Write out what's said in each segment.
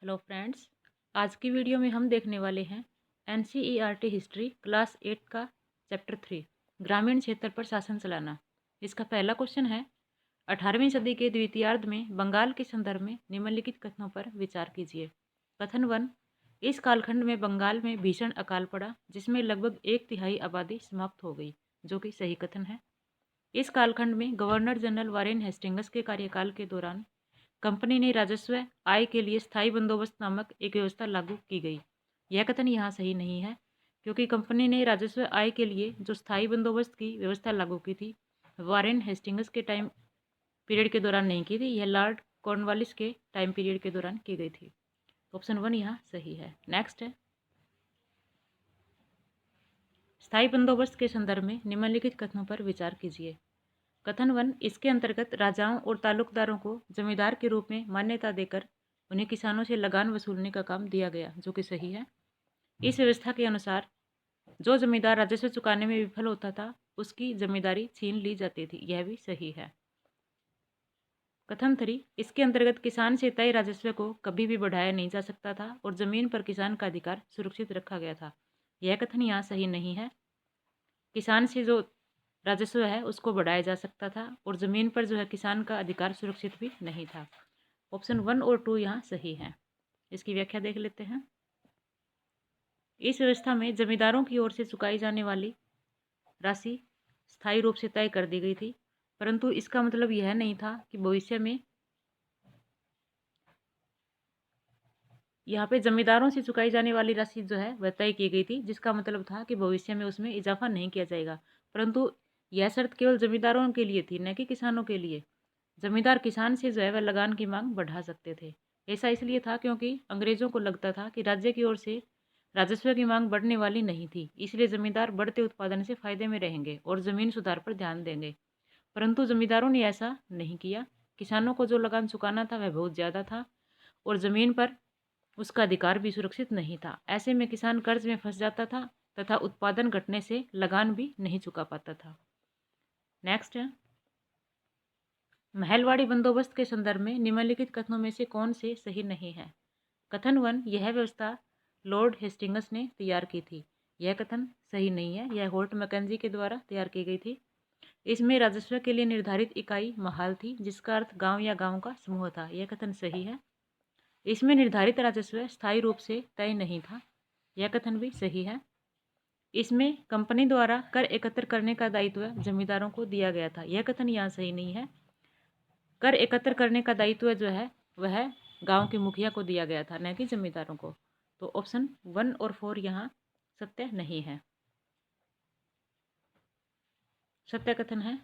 Hello friends, आज की video में हम देखने वाले हैं एनसीईआरटी हिस्ट्री क्लास 8 का चैप्टर 3 ग्रामीण क्षेत्र पर शासन चलाना। इसका पहला क्वेश्चन है 18वीं सदी के द्वितीयार्ध में बंगाल के संदर्भ में निम्नलिखित कथनों पर विचार कीजिए। कथन 1, इस कालखंड में बंगाल में भीषण अकाल पड़ा जिसमें लगभग 1/3 आबादी समाप्त हो गई, जो कि सही कथन है। इस कालखंड में गवर्नर जनरल वारेन हेस्टिंग्स के कार्यकाल के दौरान कंपनी ने राजस्व आय के लिए स्थायी बंदोबस्त नामक एक व्यवस्था लागू की गई। यह कथन यहाँ सही नहीं है, क्योंकि कंपनी ने राजस्व आय के लिए जो स्थायी बंदोबस्त की व्यवस्था लागू की थी वारेन हेस्टिंग्स के टाइम पीरियड के दौरान नहीं की थी, यह लॉर्ड कॉर्नवालिस के टाइम पीरियड के दौरान की गई थी। ऑप्शन 1 यहाँ सही है। नेक्स्ट है, स्थायी बंदोबस्त के संदर्भ में निम्नलिखित कथनों पर विचार कीजिए। कथन 1, इसके अंतर्गत राजाओं और तालुकदारों को जमींदार के रूप में मान्यता देकर उन्हें किसानों से लगान वसूलने का काम दिया गया, जो कि सही है। इस व्यवस्था के अनुसार जो जमींदार राजस्व चुकाने में विफल होता था उसकी जमींदारी छीन ली जाती थी, यह भी सही है। कथन 3, इसके अंतर्गत किसान से तय राजस्व को कभी भी बढ़ाया नहीं जा सकता था और जमीन पर किसान का अधिकार सुरक्षित रखा गया था। यह कथन यहाँ सही नहीं है। किसान से जो राजस्व है उसको बढ़ाया जा सकता था और ज़मीन पर जो है किसान का अधिकार सुरक्षित भी नहीं था। ऑप्शन 1 और 2 यहाँ सही है। इसकी व्याख्या देख लेते हैं। इस व्यवस्था में जमींदारों की ओर से चुकाई जाने वाली राशि स्थायी रूप से तय कर दी गई थी, परंतु इसका मतलब यह नहीं था कि भविष्य में यहाँ पे जमींदारों से चुकाई जाने वाली राशि जो है वह तय की गई थी, जिसका मतलब था कि भविष्य में उसमें इजाफा नहीं किया जाएगा। परंतु यह शर्त केवल जमींदारों के लिए थी, न कि किसानों के लिए। जमींदार किसान से जो है वह लगान की मांग बढ़ा सकते थे। ऐसा इसलिए था क्योंकि अंग्रेजों को लगता था कि राज्य की ओर से राजस्व की मांग बढ़ने वाली नहीं थी, इसलिए जमींदार बढ़ते उत्पादन से फायदे में रहेंगे और जमीन सुधार पर ध्यान देंगे। परंतु जमींदारों ने ऐसा नहीं किया। किसानों को जो लगान चुकाना था वह बहुत ज़्यादा था और ज़मीन पर उसका अधिकार भी सुरक्षित नहीं था। ऐसे में किसान कर्ज में फंस जाता था तथा उत्पादन घटने से लगान भी नहीं चुका पाता था। नेक्स्ट है, महलवाड़ी बंदोबस्त के संदर्भ में निम्नलिखित कथनों में से कौन से सही नहीं है। कथन 1, यह व्यवस्था लॉर्ड हेस्टिंग्स ने तैयार की थी। यह कथन सही नहीं है, यह होल्ट मैकेंजी के द्वारा तैयार की गई थी। इसमें राजस्व के लिए निर्धारित इकाई महाल थी, जिसका अर्थ गांव या गांव का समूह था। यह कथन सही है। इसमें निर्धारित राजस्व स्थायी रूप से तय नहीं था। यह कथन भी सही है। इसमें कंपनी द्वारा कर एकत्र करने का दायित्व जमींदारों को दिया गया था। यह कथन यहाँ सही नहीं है। कर एकत्र करने का दायित्व जो है वह गांव के मुखिया को दिया गया था, न कि जमींदारों को। तो ऑप्शन 1 और 4 यहाँ सत्य नहीं है। सत्य कथन है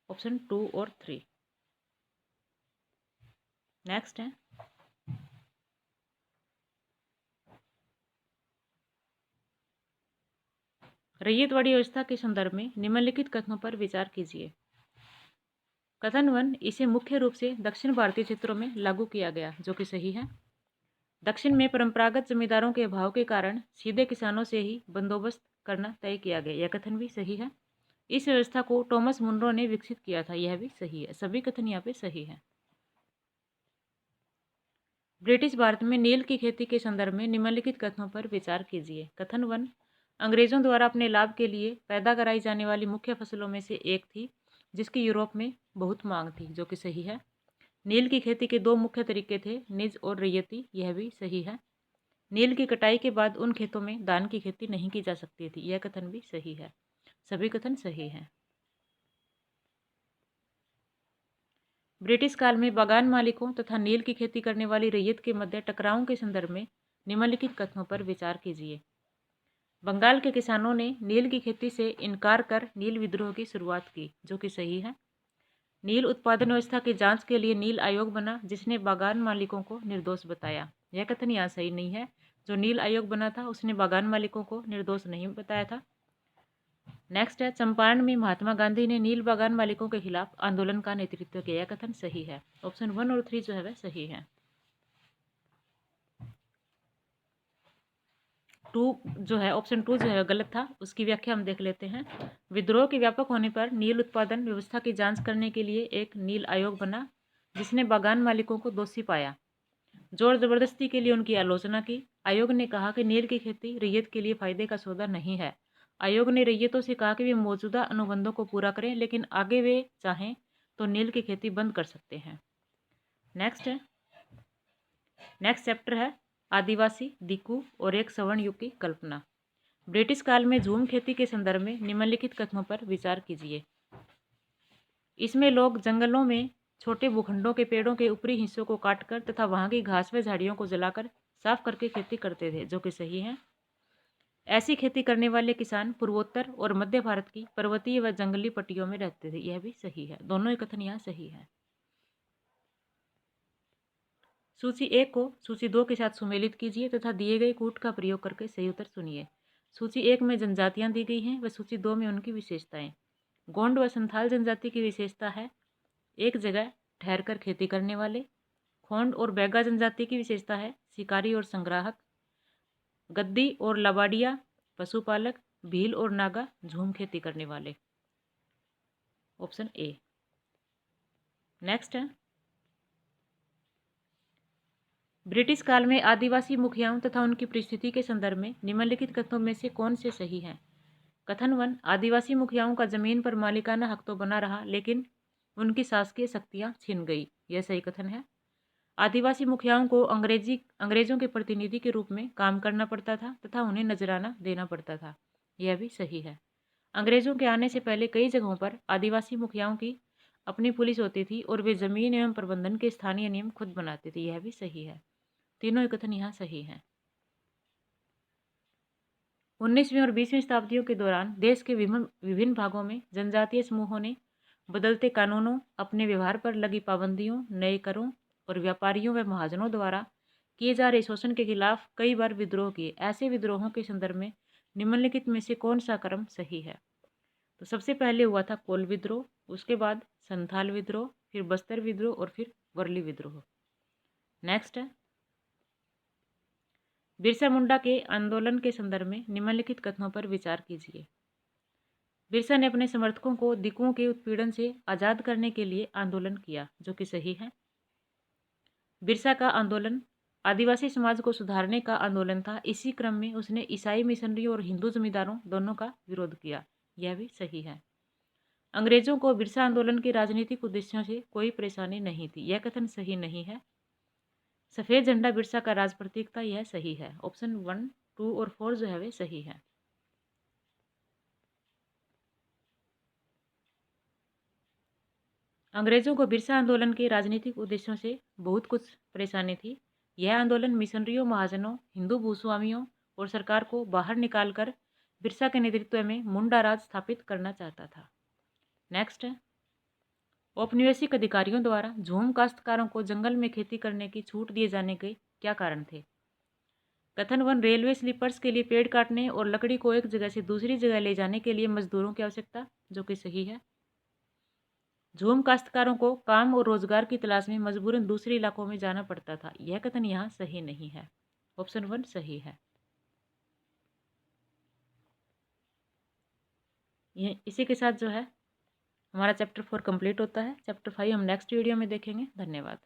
ऑप्शन 2 और 3। नेक्स्ट है, रैयतवाड़ी व्यवस्था के संदर्भ में निम्नलिखित कथनों पर विचार कीजिए। कथन 1, इसे मुख्य रूप से दक्षिण भारतीय क्षेत्रों में लागू किया गया, जो कि सही है। दक्षिण में परंपरागत जमींदारों के अभाव के कारण सीधे किसानों से ही बंदोबस्त करना तय किया गया। यह कथन भी सही है। इस व्यवस्था को टॉमस मुनरो ने विकसित किया था। यह भी सही है। सभी कथन यहाँ पे सही है। ब्रिटिश भारत में नील की खेती के संदर्भ में निम्नलिखित कथनों पर विचार कीजिए। कथन 1, अंग्रेजों द्वारा अपने लाभ के लिए पैदा कराई जाने वाली मुख्य फसलों में से एक थी, जिसकी यूरोप में बहुत मांग थी, जो कि सही है। नील की खेती के 2 मुख्य तरीके थे, निज और रैयती। यह भी सही है। नील की कटाई के बाद उन खेतों में धान की खेती नहीं की जा सकती थी। यह कथन भी सही है। सभी कथन सही हैं। ब्रिटिश काल में बागान मालिकों तथा नील की खेती करने वाली रैयत के मध्य टकरावों के संदर्भ में निम्नलिखित कथनों पर विचार कीजिए। बंगाल के किसानों ने नील की खेती से इनकार कर नील विद्रोह की शुरुआत की, जो कि सही है। नील उत्पादन व्यवस्था की जांच के लिए नील आयोग बना, जिसने बागान मालिकों को निर्दोष बताया। यह कथन यहाँ सही नहीं है। जो नील आयोग बना था उसने बागान मालिकों को निर्दोष नहीं बताया था। नेक्स्ट है, चंपारण में महात्मा गांधी ने नील बागान मालिकों के खिलाफ आंदोलन का नेतृत्व किया। यह कथन सही है। ऑप्शन 1 और 3 जो है वह सही है। 2 जो है ऑप्शन 2 जो है गलत था, उसकी व्याख्या हम देख लेते हैं। विद्रोह के व्यापक होने पर नील उत्पादन व्यवस्था की जांच करने के लिए एक नील आयोग बना, जिसने बागान मालिकों को दोषी पाया। जोर जबरदस्ती के लिए उनकी आलोचना की। आयोग ने कहा कि नील की खेती रैयत के लिए फायदे का सौदा नहीं है। आयोग ने रैयतों से कहा कि वे मौजूदा अनुबंधों को पूरा करें, लेकिन आगे वे चाहें तो नील की खेती बंद कर सकते हैं। नेक्स्ट चैप्टर है आदिवासी, दिकू और एक सवर्ण युग की कल्पना। ब्रिटिश काल में झूम खेती के संदर्भ में निम्नलिखित कथनों पर विचार कीजिए। इसमें लोग जंगलों में छोटे भूखंडों के पेड़ों के ऊपरी हिस्सों को काटकर तथा वहां की घास व झाड़ियों को जलाकर साफ करके खेती करते थे, जो कि सही है। ऐसी खेती करने वाले किसान पूर्वोत्तर और मध्य भारत की पर्वतीय व जंगली पट्टियों में रहते थे, यह भी सही है। दोनों ही कथन यहाँ सही है। सूची 1 को सूची 2 के साथ सुमेलित कीजिए तथा दिए गए कूट का प्रयोग करके सही उत्तर चुनिए। सूची 1 में जनजातियां दी गई हैं व सूची 2 में उनकी विशेषताएं। गोंड व संथाल जनजाति की विशेषता है एक जगह ठहरकर खेती करने वाले। खोंड और बैगा जनजाति की विशेषता है शिकारी और संग्राहक। गद्दी और लबाडिया पशुपालक। भील और नागा झूम खेती करने वाले। Option A. नेक्स्ट है ब्रिटिश काल में आदिवासी मुखियाओं तथा उनकी परिस्थिति के संदर्भ में निम्नलिखित कथनों में से कौन से सही हैं। कथन 1, आदिवासी मुखियाओं का जमीन पर मालिकाना हक तो बना रहा, लेकिन उनकी शासकीय शक्तियां छिन गई, यह सही कथन है। आदिवासी मुखियाओं को अंग्रेजों के प्रतिनिधि के रूप में काम करना पड़ता था तथा उन्हें नजराना देना पड़ता था, यह भी सही है। अंग्रेजों के आने से पहले कई जगहों पर आदिवासी मुखियाओं की अपनी पुलिस होती थी और वे जमीन एवं प्रबंधन के स्थानीय नियम खुद बनाते थे, यह भी सही है। तीनों ही कथन यहाँ सही हैं। 19वीं और 20वीं शताब्दियों के दौरान देश के विभिन्न भागों में जनजातीय समूहों ने बदलते कानूनों, अपने व्यवहार पर लगी पाबंदियों, नए करों और व्यापारियों व महाजनों द्वारा किए जा रहे शोषण के खिलाफ कई बार विद्रोह किए। ऐसे विद्रोहों के संदर्भ में निम्नलिखित में से कौन सा क्रम सही है। तो सबसे पहले हुआ था कोल विद्रोह, उसके बाद संथाल विद्रोह, फिर बस्तर विद्रोह और फिर वर्ली विद्रोह। नेक्स्ट है बिरसा मुंडा के आंदोलन के संदर्भ में निम्नलिखित कथनों पर विचार कीजिए। बिरसा ने अपने समर्थकों को दिकुओं के उत्पीड़न से आजाद करने के लिए आंदोलन किया, जो कि सही है। बिरसा का आंदोलन आदिवासी समाज को सुधारने का आंदोलन था। इसी क्रम में उसने ईसाई मिशनरियों और हिंदू जमींदारों दोनों का विरोध किया, यह भी सही है। अंग्रेजों को बिरसा आंदोलन के राजनीतिक उद्देश्यों से कोई परेशानी नहीं थी, यह कथन सही नहीं है। सफेद झंडा बिरसा का राज प्रतीक था, यह सही है। ऑप्शन 1, 2 और 4 जो है वे सही है। अंग्रेजों को बिरसा आंदोलन के राजनीतिक उद्देश्यों से बहुत कुछ परेशानी थी। यह आंदोलन मिशनरियों, महाजनों, हिंदू भूस्वामियों और सरकार को बाहर निकालकर बिरसा के नेतृत्व में मुंडा राज स्थापित करना चाहता था। नेक्स्ट है औपनिवेशिक अधिकारियों द्वारा झूम काश्तकारों को जंगल में खेती करने की छूट दिए जाने के क्या कारण थे। कथन 1, रेलवे स्लीपर्स के लिए पेड़ काटने और लकड़ी को एक जगह से दूसरी जगह ले जाने के लिए मजदूरों की आवश्यकता, जो कि सही है। झूम काश्तकारों को काम और रोजगार की तलाश में मजबूरन दूसरे इलाकों में जाना पड़ता था, यह कथन यहाँ सही नहीं है। ऑप्शन 1 सही है। इसी के साथ जो है हमारा चैप्टर 4 कंप्लीट होता है। चैप्टर 5 हम नेक्स्ट वीडियो में देखेंगे। धन्यवाद।